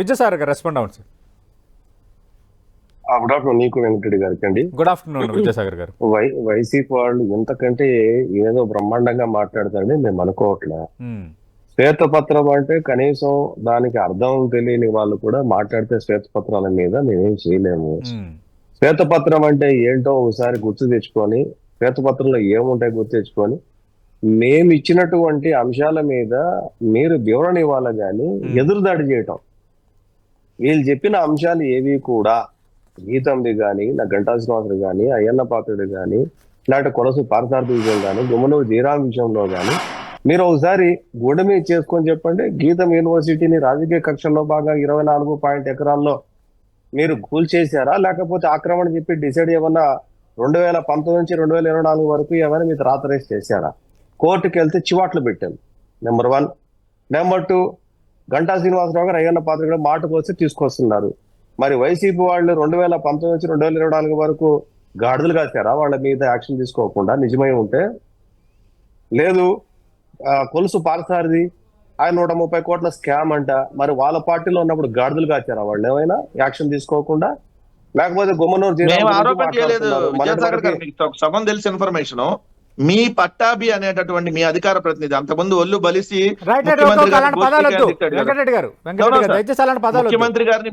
విద్యాసాగర్ గారు రెస్పాండ్ అవ్వండి sir. Good afternoon నీకు వెంకటరెడ్డి గారికి అండి. గుడ్ ఆఫ్టర్నూన్ విద్యాసాగర్ గారు. వైసీపీ వాళ్ళు ఇంతకంటే ఏదో బ్రహ్మాండంగా మాట్లాడతారని మేము అనుకోవట్లే. శ్వేతపత్రం అంటే కనీసం దానికి అర్థం తెలియని వాళ్ళు కూడా మాట్లాడితే శ్వేతపత్రాల మీద మేమేం చేయలేము. శ్వేతపత్రం అంటే ఏంటో ఒకసారి గుర్తు తెచ్చుకొని, శ్వేతపత్రంలో ఏముంటాయి గుర్తు తెచ్చుకొని, మేము ఇచ్చినటువంటి అంశాల మీద మీరు వివరణ ఇవ్వాలి కానీ ఎదురుదాడి చేయటం. వీళ్ళు చెప్పిన అంశాలు ఏవి కూడా గీతంది కానీ, నా గంటా శ్రీనివాసుడు కానీ, అయ్యన్న పాత్రుడు కానీ, ఇలాంటి కొలసు పార్థార్థ విషయం కానీ, గుమ్మనూరు జయరాం విషయంలో కానీ మీరు ఒకసారి గూడెమి చేసుకొని చెప్పండి. గీతం యూనివర్సిటీని రాజకీయ కక్షల్లో బాగా 24 ఎకరాల్లో మీరు కూల్చేశారా, లేకపోతే ఆక్రమణ చెప్పి డిసైడ్ ఏమన్నా 2019 నుంచి 2024 వరకు ఏమైనా మీరు ఆథరైజ్ చేశారా? కోర్టుకి వెళ్తే చివాట్లు పెట్టాను. నెంబర్ 1. నెంబర్ 2, గంటా శ్రీనివాసరావు గారు అయ్యన్న పాత్ర కూడా మాటకు వస్తే తీసుకొస్తున్నారు. మరి వైసీపీ వాళ్ళు 2019 నుంచి 2024 వరకు గాడిదలు కాశారా వాళ్ళ మీద యాక్షన్ తీసుకోకుండా? నిజమై ఉంటే లేదు, కొలుసు పాలసారిది ఆయన 130 కోట్ల స్కామ్ అంట. మరి వాళ్ళ పార్టీలో ఉన్నప్పుడు గాడిదలు కాచారా వాళ్ళు ఏమైనా యాక్షన్ తీసుకోకుండా? లేకపోతే గుమ్మనూరు సగం తెలిసిన ఇన్ఫర్మేషన్ మీ పట్టాభి అనేటటువంటి మీ అధికార ప్రతినిధి అంతకుముందు ఒళ్ళు బలిసి ముఖ్యమంత్రి గారిని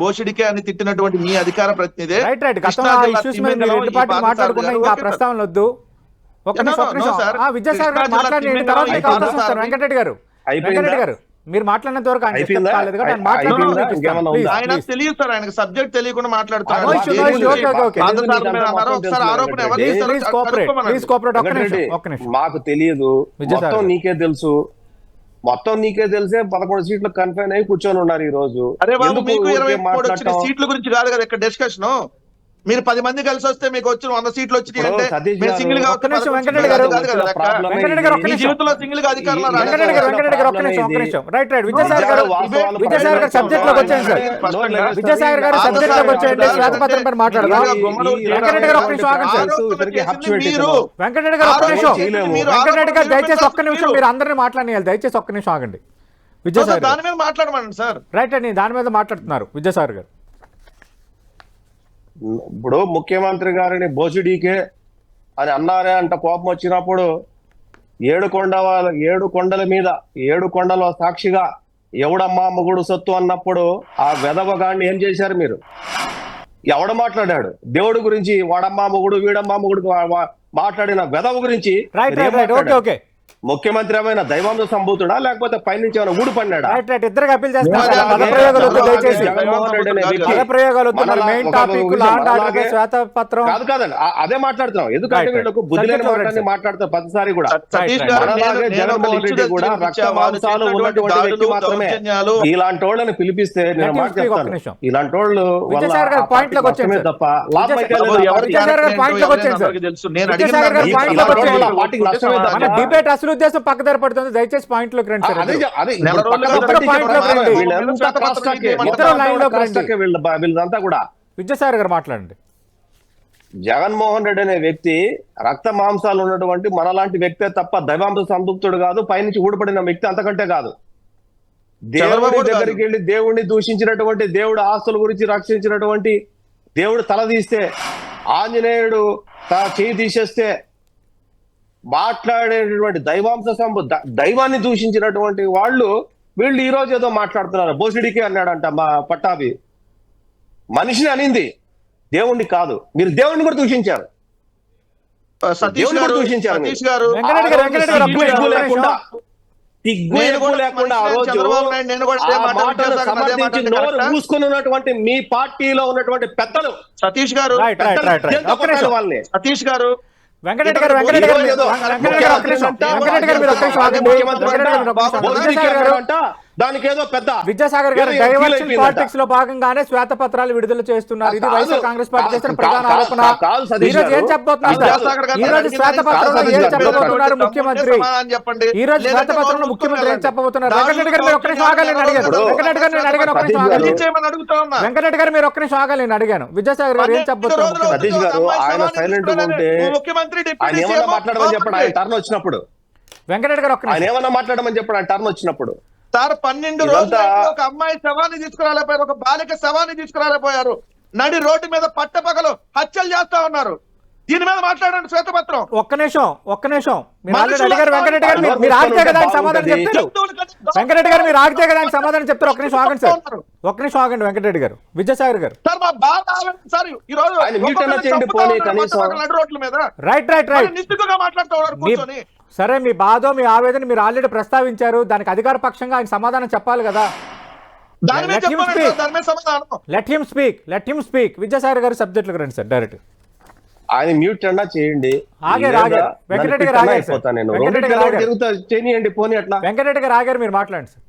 బోషిడికే అని తిట్టినటువంటి మీ అధికార ప్రతినిధి మీరు మాట్లాడినంత వరకు ఆయన తెలియదు సార్, ఆయనకు సబ్జెక్ట్ తెలియకుండా మాట్లాడుతున్నారు. మాకు తెలియదు, మొత్తం నీకే తెలుసు. మొత్తం నీకే తెలిసే 11 సీట్లు కన్ఫైన్ అయ్యి కూర్చొని ఉన్నారు ఈ రోజు. అరే బాబు, మీకు 23 సీట్ల గురించి కాదు కదా ఇక్కడ డిస్కషన్. మీరు 10 మంది కలిసి వస్తే మీకు వచ్చిన 100 సీట్లు వచ్చినాయి అంటే సింగిల్ గా జీవితంలో సింగిల్ గా అధికారులు దయచేసి ఒక్క నిమిషం మీరు అందరినీ మాట్లాడాలి. దయచేసి ఒక్క నిమిషం ఆగండి విద్యాసాగర్. దాని మీద మాట్లాడమండి సార్. రైట్ అండి, దాని మీద మాట్లాడుతున్నారు విద్యాసాగర్ గారు. ఇప్పుడు ముఖ్యమంత్రి గారిని బోసిడీకే అని అన్నారే అంట కోపం వచ్చినప్పుడు 7 కొండల మీద 7 కొండల సాక్షిగా ఎవడమ్మా మొగుడు సొత్తు అన్నప్పుడు ఆ వెధవగాడిని ఏం చేశారు మీరు? ఎవడ మాట్లాడాడు దేవుడి గురించి? వాడమ్మా మొగుడు వీడమ్మా మొగుడు మాట్లాడిన వెధవ గురించి ముఖ్యమంత్రి ఏమైనా దైవాంశ సంభూతుడా లేకపోతే పైనుంచి ఏమైనా ఊడు పన్నాడా? కాదండి, అదే మాట్లాడుతున్నాం. ఎందుకంటే వీళ్ళకు బుద్ధి లేని మాటని మాట్లాడతారు ప్రతిసారి కూడా. జగన్మోహన్ రెడ్డి కూడా రక్త మాంసాలు ఉన్నటువంటి వ్యక్తి మాత్రమే. ఇలాంటి వాళ్ళని పిలిపిస్తే నేను మాట చెప్తాను, ఇలాంటి వాళ్ళు తప్ప లాభం ఉద్దేశం పక్కదారి పడుతుంది. దయచేసి పాయింట్ లోకి రండి. వీళ్ళంతా కూడా విద్యాసాగర్ గారు మాట్లాడండి. జగన్మోహన్ రెడ్డి అనే వ్యక్తి రక్త మాంసాలు ఉన్నటువంటి మనలాంటి వ్యక్తే తప్ప దైవాంశ సంతృప్తుడు కాదు, పైనుంచి ఊడిపడిన వ్యక్తి అంతకంటే కాదు. దేవుడి దగ్గరికి వెళ్ళి దేవుడిని దూషించినటువంటి, దేవుడు ఆస్తుల గురించి రక్షించినటువంటి, దేవుడు తల తీస్తే ఆంజనేయుడు చేయి తీసేస్తే మాట్లాడేటటువంటి దైవాంశ దైవాన్ని దూషించినటువంటి వీళ్ళు ఈ రోజు ఏదో మాట్లాడుతున్నారు. బోసిడికే అన్నాడంట మా పట్టాభి. మనిషిని అనింది, దేవుణ్ణి కాదు. మీరు దేవుణ్ణి కూడా దూషించారు, దూషించారు. లేకుండా ఆ రోజు సమర్థించి నోరు మూసుకుని ఉన్నటువంటి మీ పార్టీలో ఉన్నటువంటి పెద్దలు సతీష్ గారు వెంకటరెడ్డి గారు దానికి ఏదో పెద్ద విద్యాసాగర్ గారు డైవర్షన్ పాలిటిక్స్ లో భాగంగానే శ్వేతపత్రాలు విడుదల చేస్తున్నారు. ఇది వైఎస్ఆర్ కాంగ్రెస్ పార్టీ చేసిన ప్రధాన ఆరోపణ. ఈ రోజు ఏం చెప్పబోతున్నారు? ఈ రోజు శ్వేతపత్రంలో ఏం చెప్పబోతున్నారు ముఖ్యమంత్రి? ఈ రోజు శ్వేతపత్రంలో ముఖ్యమంత్రి ఏం చెప్పబోతున్నారు? వెంకటరెడ్డి గారు మీరు ఒక్క నిమిషం ఆగాలి నేను అడిగాను. వెంకటరెడ్డి గారు నేను అడిగాను, ఒక్క నిమిషం ఆగాలి. వెంకటరెడ్డి గారు మీరు ఒక్క నిమిషం ఆగాలి నేను అడిగాను. విద్యాసాగర్ గారు ఏం చెప్పబోతున్నారు? సతీష్ గారు ఆయన సైలెంట్ ఉంటే ఆయన ఏమన్నా మాట్లాడమని చెప్పండి ఆయన టర్న్ వచ్చినప్పుడు. వెంకటరెడ్డి గారు ఆయన ఏమన్నా మాట్లాడమని చెప్పండి ఆయన టర్న్ వచ్చినప్పుడు. సార్ 12 రోజులు ఒక అమ్మాయి శవాన్ని తీసుకురాలేకపోయారు, ఒక బాలిక శవాన్ని తీసుకురాలేకపోయారు. నడి రోడ్డు మీద పట్టపగలు హత్యలు చేస్తా ఉన్నారు. దీని మీద మాట్లాడండి శ్వేతపత్రం. ఒక్క నిమిషం మీరు ఆల్రెడీ అడిగారు వెంకటరెడ్డి గారు, మీరు ఆగితే కదా ఆయన సమాధానం చెప్తారు. వెంకటరెడ్డి గారు మీరు ఆగితే కదా ఆయన సమాధానం చెప్తారు. ఒక్క నిమిషం ఆగండి సార్, ఒక్క నిమిషం ఆగండి వెంకటరెడ్డి గారు. విద్యాసాగర్ గారు సార్ మా బాధ సార్ ఈ రోజు నడి రోడ్ల మీద రైట్ నిస్సిగ్గుగా మాట్లాడుతూ ఉన్నారు కూర్చొని. సరే, మీ బాధ మీ ఆవేదన మీరు ఆల్రెడీ ప్రస్తావించారు, దానికి అధికార పక్షంగా ఆయన సమాధానం చెప్పాలి కదా. దాని మీద చెప్పండి, దాని మీద సమాధానం. Let him speak. విద్యాసాగర్ గారు సబ్జెక్టులకు రండి సార్ డైరెక్ట్. ఆయన మ్యూట్ అన్నా చేయండి. వెంకటరెడ్డి గారు చేయండి పోనీ అట్లా. వెంకటరెడ్డి గారు ఆగారు, మీరు మాట్లాడండి సార్.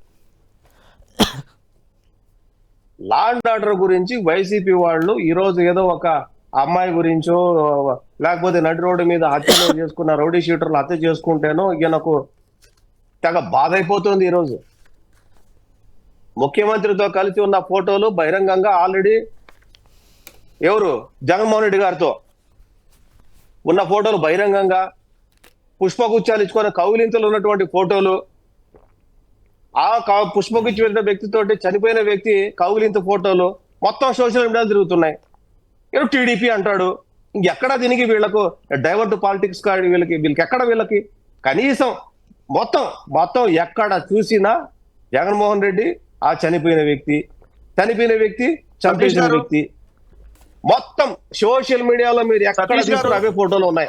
లా అండ్ ఆర్డర్ గురించి వైసీపీ వాళ్ళు ఈ రోజు ఏదో ఒక అమ్మాయి గురించో లేకపోతే నడి రోడ్డు మీద హత్యలు చేసుకున్న రౌడీ షీటర్లు హత్య చేసుకుంటేనో ఈయనకు తెగ బాధ అయిపోతుంది. ఈరోజు ముఖ్యమంత్రితో కలిసి ఉన్న ఫోటోలు బహిరంగంగా ఆల్రెడీ ఎవరు జగన్మోహన్ రెడ్డి గారితో ఉన్న ఫోటోలు బహిరంగంగా, పుష్పగుచ్చాలు ఇచ్చుకున్న కౌలింతలు ఉన్నటువంటి ఫోటోలు, ఆ పుష్పగుచ్చి వెళ్ళిన వ్యక్తితోటి చనిపోయిన వ్యక్తి కౌలింత ఫోటోలు మొత్తం సోషల్ మీడియాలో తిరుగుతున్నాయి. ఏదో టీడీపీ అంటాడు, ఇంకెక్కడ దీనికి వీళ్ళకు డైవర్ట్ పాలిటిక్స్ వీళ్ళకి ఎక్కడ వీళ్ళకి కనీసం మొత్తం ఎక్కడ చూసినా జగన్మోహన్ రెడ్డి ఆ చనిపోయిన వ్యక్తి చంపేసిన వ్యక్తి మొత్తం సోషల్ మీడియాలో మీరు ఎక్కడ చూసిన అవే ఫోటోలు ఉన్నాయి.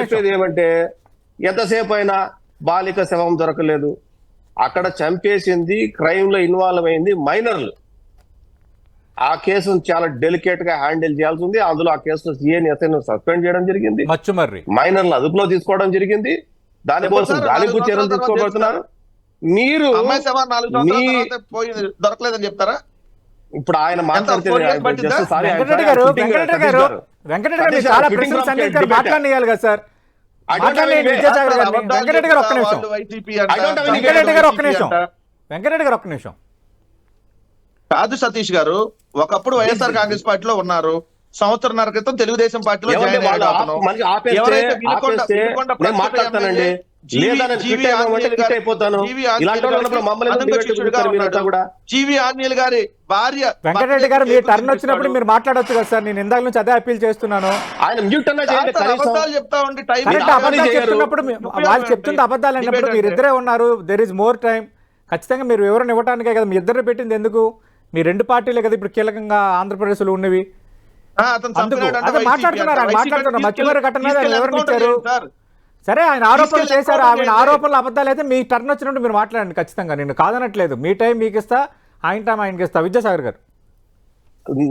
చెప్పేది ఏమంటే ఎంతసేపు అయినా బాలిక శవం దొరకలేదు, అక్కడ చంపేసింది, క్రైమ్ లో ఇన్వాల్వ్ అయింది మైనర్లు. ఆ కేసును చాలా డెలికేట్ గా హ్యాండిల్ చేయాల్సి ఉంది. అందులో ఆ కేసులో సీఎన్ ఎస్ఐను సస్పెండ్ చేయడం జరిగింది, మైనర్లు అదుపులో తీసుకోవడం జరిగింది. దానికోసం గాలింపు చర్యలు తీసుకోబడుతున్నారు. మీరు దొరకలేదని చెప్తారా? ఇప్పుడు ఆయన మాట్లాడియాలి కదా సార్. వెంకటరెడ్డి గారు ఒక్క నిమిషం. కాదు సతీష్ గారు, ఒకప్పుడు వైఎస్ఆర్ కాంగ్రెస్ పార్టీలో ఉన్నారు, సంవత్సరంన్నర క్రితం తెలుగుదేశం పార్టీలో జీవి ఆంజనేయులు గారి భార్య. వెంకటరెడ్డి గారు మీ టర్న్ వచ్చినప్పుడు మీరు మాట్లాడొచ్చు కదా సార్. నేను ఇందాక నుంచి అదే అప్పీల్ చేస్తున్నాను. అబద్ధాలు చెప్తా ఉండి అబద్ధాలు చెప్తున్నప్పుడు వాళ్ళు చెప్తుంది అబద్ధాలు అన్నప్పుడు మీరు ఇద్దరే ఉన్నారు. There is more time. ఖచ్చితంగా మీరు వివరణ ఇవ్వడానికే కదా మీ ఇద్దరు పెట్టింది. ఎందుకు మీ రెండు పార్టీలే కదా ఇప్పుడు కీలకంగా ఆంధ్రప్రదేశ్ లో ఉన్నవి. మాట్లాడుతున్నారు మధ్యమర ఘటన మీద వివరణ ఇచ్చారు. సరే, ఆయన ఆరోపణలు చేశారు, ఆయన ఆరోపణలు అబద్ధాలు అయితే మీ టర్న్ వచ్చినప్పుడు మీరు మాట్లాడండి ఖచ్చితంగా. నేను కాదనట్లేదు, మీ టైం మీకు ఇస్తా, ఆయన టైం ఆయనకి ఇస్తా. విద్యాసాగర్ గారు,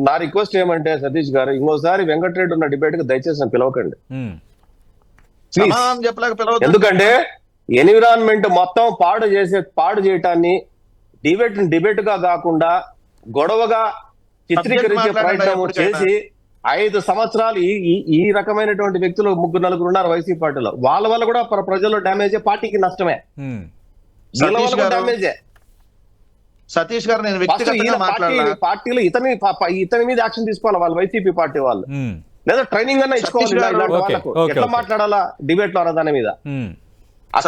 నా రిక్వెస్ట్ ఏమంటే సతీష్ గారు, ఇంకోసారి వెంకటరెడ్డి ఉన్న డిబేట్ కి దయచేసి పిలవకండి. ఎందుకంటే ఎన్విరాన్మెంట్ మొత్తం పాడు చేయటాన్ని డిబేట్ గా కాకుండా గొడవగా చిత్రీకరించే ప్రయత్నం చేసి 5 సంవత్సరాలు ఈ రకమైనటువంటి వ్యక్తులు 3-4 ఉన్నారు వైసీపీ పార్టీలో. వాళ్ళ వల్ల కూడా ప్రజల్లో డ్యామేజ్, పార్టీకి నష్టమే. సతీష్ గారు, నేను పార్టీలో ఇతని మీద యాక్షన్ తీసుకోవాలి వాళ్ళు, వైసీపీ పార్టీ వాళ్ళు, లేదా ట్రైనింగ్ అన్నా ఇచ్చుకోవాలి వాళ్ళకు ఎట్లా మాట్లాడాలా డిబేట్ లో అన్న దాని మీద.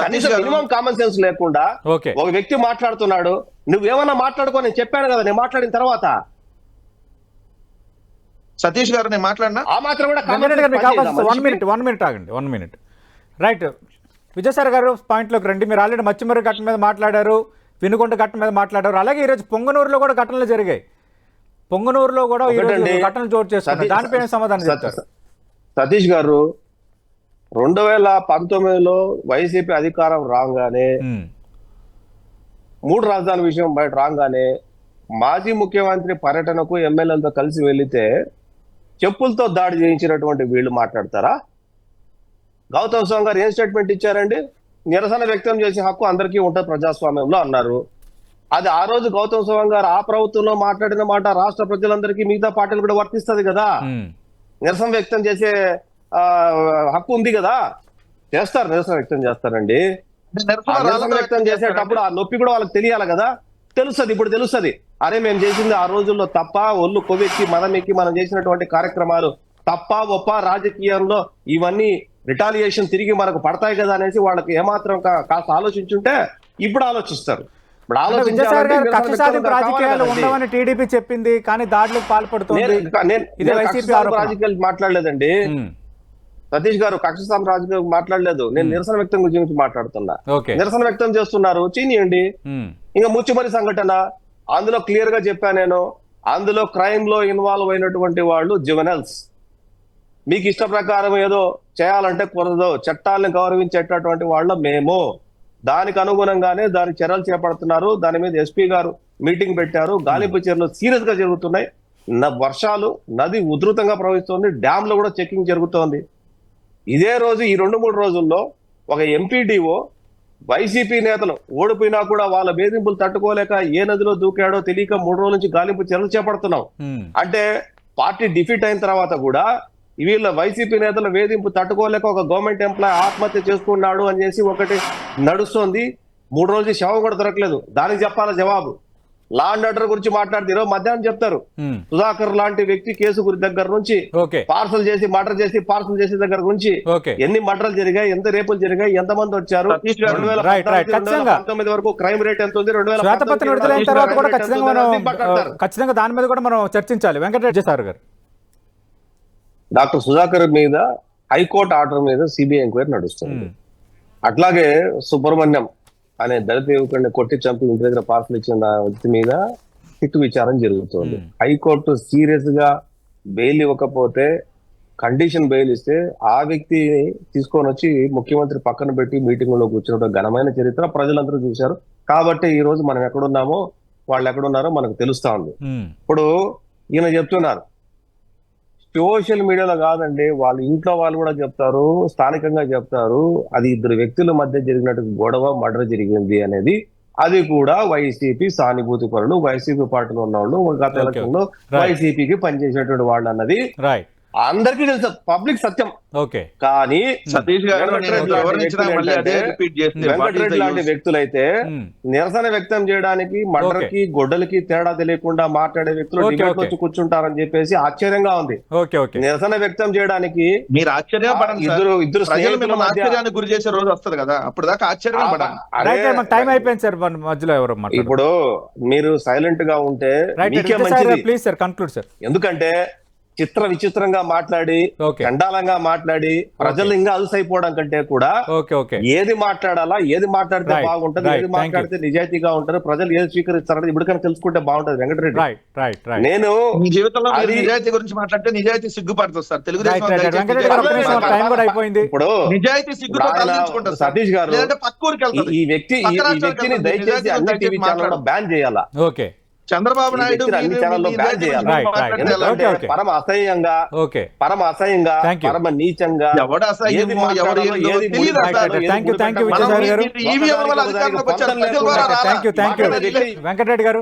కనీసం మినిమం కామన్ సెన్స్ లేకుండా ఒక వ్యక్తి మాట్లాడుతున్నాడు, నువ్వేమన్నా మాట్లాడుకో, నేను చెప్పాను కదా నేను మాట్లాడిన తర్వాత. సతీష్ గారు, నేను మాట్లాడినా ఆ మాత్రం కూడా 1 మినిట్ రైట్. విజయసాగర్ గారు పాయింట్ లోకి రండి. మీరు ఆల్రెడీ మచ్చిమర్రి ఘటన మీద మాట్లాడారు, వినుకొండ ఘటన మీద మాట్లాడారు, అలాగే ఈరోజు పొంగనూరులో కూడా ఘటనలు జరిగాయి. పొంగనూరులో కూడా ఘటనలు చోటు చేస్తున్నారు, దానిపైన సమాధానం చెప్తారు. సతీష్ గారు, 2019లో వైసీపీ అధికారం రాగానే 3 రాజధానుల విషయం బయట రాగానే మాజీ ముఖ్యమంత్రి పర్యటనకు ఎమ్మెల్యేలతో కలిసి వెళితే చెప్పులతో దాడి చేయించినటువంటి వీళ్ళు మాట్లాడతారా? గౌతమ్ సవాంగ్ గారు ఏం స్టేట్మెంట్ ఇచ్చారండి? నిరసన వ్యక్తం చేసే హక్కు అందరికీ ఉంటుంది ప్రజాస్వామ్యంలో అన్నారు. అది ఆ రోజు గౌతమ్ సవాంగ్ గారు ఆ ప్రభుత్వంలో మాట్లాడిన మాట రాష్ట్ర ప్రజలందరికీ మిగతా పార్టీలు కూడా వర్తిస్తుంది కదా. నిరసన వ్యక్తం చేసే హక్కు ఉంది కదా, చేస్తారు, నిరసన వ్యక్తం చేస్తారండి. నిరసన వ్యక్తం చేసేటప్పుడు ఆ నొప్పి కూడా వాళ్ళకి తెలియాలి కదా. తెలుస్తుంది, ఇప్పుడు తెలుస్తుంది. అరే మేము చేసింది ఆ రోజుల్లో తప్ప, ఒళ్ళు కొవ్వెక్కి మదం ఎక్కి మనం చేసినటువంటి కార్యక్రమాలు తప్ప ఒప్ప, రాజకీయంలో ఇవన్నీ రిటాలియేషన్ తిరిగి మనకు పడతాయి కదా అనేసి వాళ్ళకి ఏమాత్రం కాస్త ఆలోచించుంటే ఇప్పుడు ఆలోచిస్తారు. ఇప్పుడు విజయసాయి గారు కక్ష సాధింపు రాజకీయాలు ఉండవని టీడీపీ చెప్పింది, కానీ దాడులకు పాల్పడుతుంది. రాజకీయాలు మాట్లాడలేదండి సతీష్ గారు, కక్ష సాధింపు రాజకీయాలు మాట్లాడలేదు. నేను నిరసన వ్యక్తం గురించి మాట్లాడుతున్నా. నిరసన వ్యక్తం చేస్తున్నారు, చేయనియండి. ఇంకా ముచ్చుమరి సంఘటన అందులో క్లియర్ గా చెప్పాను నేను. అందులో క్రైమ్ లో ఇన్వాల్వ్ అయినటువంటి వాళ్ళు జువెనల్స్. మీకు ఇష్ట ప్రకారం ఏదో చేయాలంటే కుదరదు, చట్టాలను గౌరవించేటటువంటి వాళ్ళ మేము. దానికి అనుగుణంగానే దాని చర్యలు చేపడుతున్నారు. దాని మీద ఎస్పీ గారు మీటింగ్ పెట్టారు. గాలింపు చర్యలు సీరియస్ గా జరుగుతున్నాయి. వర్షాలు, నది ఉధృతంగా ప్రవహిస్తోంది, డ్యామ్ లో కూడా చెకింగ్ జరుగుతోంది. ఇదే రోజు ఈ 2-3 రోజుల్లో ఒక ఎంపీడీఓ వైసీపీ నేతలు ఓడిపోయినా కూడా వాళ్ళ వేధింపులు తట్టుకోలేక ఏ నదిలో దూకాడో తెలియక 3 రోజుల నుంచి గాలింపు చర్యలు చేపడుతున్నాం. అంటే పార్టీ డిఫీట్ అయిన తర్వాత కూడా వీళ్ళ వైసీపీ నేతల వేధింపు తట్టుకోలేక ఒక గవర్నమెంట్ ఎంప్లాయ్ ఆత్మహత్య చేసుకున్నాడు అని చేసి ఒకటి నడుస్తోంది. 3 రోజులు శవం కూడా దొరకలేదు. దానికి చెప్పాలా జవాబు? లా అండ్ ఆర్డర్ గురించి మాట్లాడితే ఈరోజు మధ్యాహ్నం చెప్తారు. సుధాకర్ లాంటి వ్యక్తి కేసు దగ్గర నుంచి పార్సల్ చేసి మర్డర్ చేసి పార్సల్ చేసే దగ్గర నుంచి ఎన్ని మర్డర్లు జరిగాయి, ఎంత రేపులు జరిగాయి, ఎంత మంది వచ్చారు, 2019 వరకు క్రైమ్ రేట్ ఎంత ఉంది, 2020 దాని మీద కూడా మనం చర్చించాలి. వెంకటరెడ్డి సార్ గారు, డాక్టర్ సుధాకర్ మీద హైకోర్టు ఆర్డర్ మీద సిబిఐ ఎంక్వైరీ నడుస్తుంది. అట్లాగే సుబ్రహ్మణ్యం అనే దళిత యువకుడిని కొట్టి చంపి ఇంటి దగ్గర పార్సల్ ఇచ్చిన వ్యక్తి మీద సిట్టు విచారణ జరుగుతుంది. హైకోర్టు సీరియస్ గా బెయిల్ ఇవ్వకపోతే, కండిషన్ బెయిల్ ఇస్తే ఆ వ్యక్తిని తీసుకొని వచ్చి ముఖ్యమంత్రి పక్కన పెట్టి మీటింగ్ లో కూర్చున్న ఘనమైన చరిత్ర ప్రజలందరూ చూశారు. కాబట్టి ఈ రోజు మనం ఎక్కడున్నామో వాళ్ళు ఎక్కడున్నారో మనకు తెలుస్తా ఉంది. ఇప్పుడు ఈయన చెప్తున్నారు సోషల్ మీడియాలో కాదండి, వాళ్ళ ఇంట్లో వాళ్ళు కూడా చెప్తారు, స్థానికంగా చెప్తారు. అది 2 వ్యక్తుల మధ్య జరిగినట్టు గొడవ, మర్డర్ జరిగింది అనేది. అది కూడా వైసీపీ సానుభూతి పరులు, వైసీపీ పార్టీలో ఉన్న వాళ్ళు, గత ఎలక్షన్ లో వైసీపీకి పనిచేసేటువంటి వాళ్ళు అన్నది అందరికీ తెలుసు, పబ్లిక్ సత్యం. కానీ సతీష్ గారు వెంకటరెడ్డి లాంటి వ్యక్తులైతే నిరసన వ్యక్తం చేయడానికి మర్డర్ కి గొడ్డలకి తేడా తెలియకుండా మాట్లాడే వ్యక్తులు డిబేట్ వచ్చి కూర్చుంటారని చెప్పేసి ఆశ్చర్యంగా ఉంది. నిరసన వ్యక్తం చేయడానికి మీరు ఇద్దరు ఆశ్చర్యానికి గురి చేసే రోజు వస్తుంది కదా, అప్పుడు దాకా టైం అయిపోయింది సార్. మధ్యలో ఎవరు ఇప్పుడు మీరు సైలెంట్ గా ఉంటే మీకే మంచిది. Please sir, conclude sir. ఎందుకంటే చిత్ర విచిత్రంగా మాట్లాడి, చండాలంగా మాట్లాడి ప్రజలు ఇంకా అలసైపోవడం కంటే కూడా ఏది మాట్లాడాలా, ఏది మాట్లాడితే బాగుంటది, ఏది మాట్లాడితే నిజాయితీగా ఉంటారు, ప్రజలు ఏది స్వీకరిస్తారని ఇప్పటికైనా తెలుసుకుంటే బాగుంటది. వెంకటరెడ్డి, నేను మీ జీవితంలో నిజాయితీ గురించి మాట్లాడితే నిజాయితీ సిగ్గుపడుతుంది సార్. తెలుగుదేశం ఇప్పుడు నిజాయితీ సిగ్గు సతీష్ గారు, ఈ వ్యక్తిని దయచేసి అన్ని టీవీ ఛానల్ బ్యాన్ చేయాలా. చంద్రబాబు నాయుడు పరమ అసహ్యంగా, పరమ నీచంగా, వెంకటరెడ్డి గారు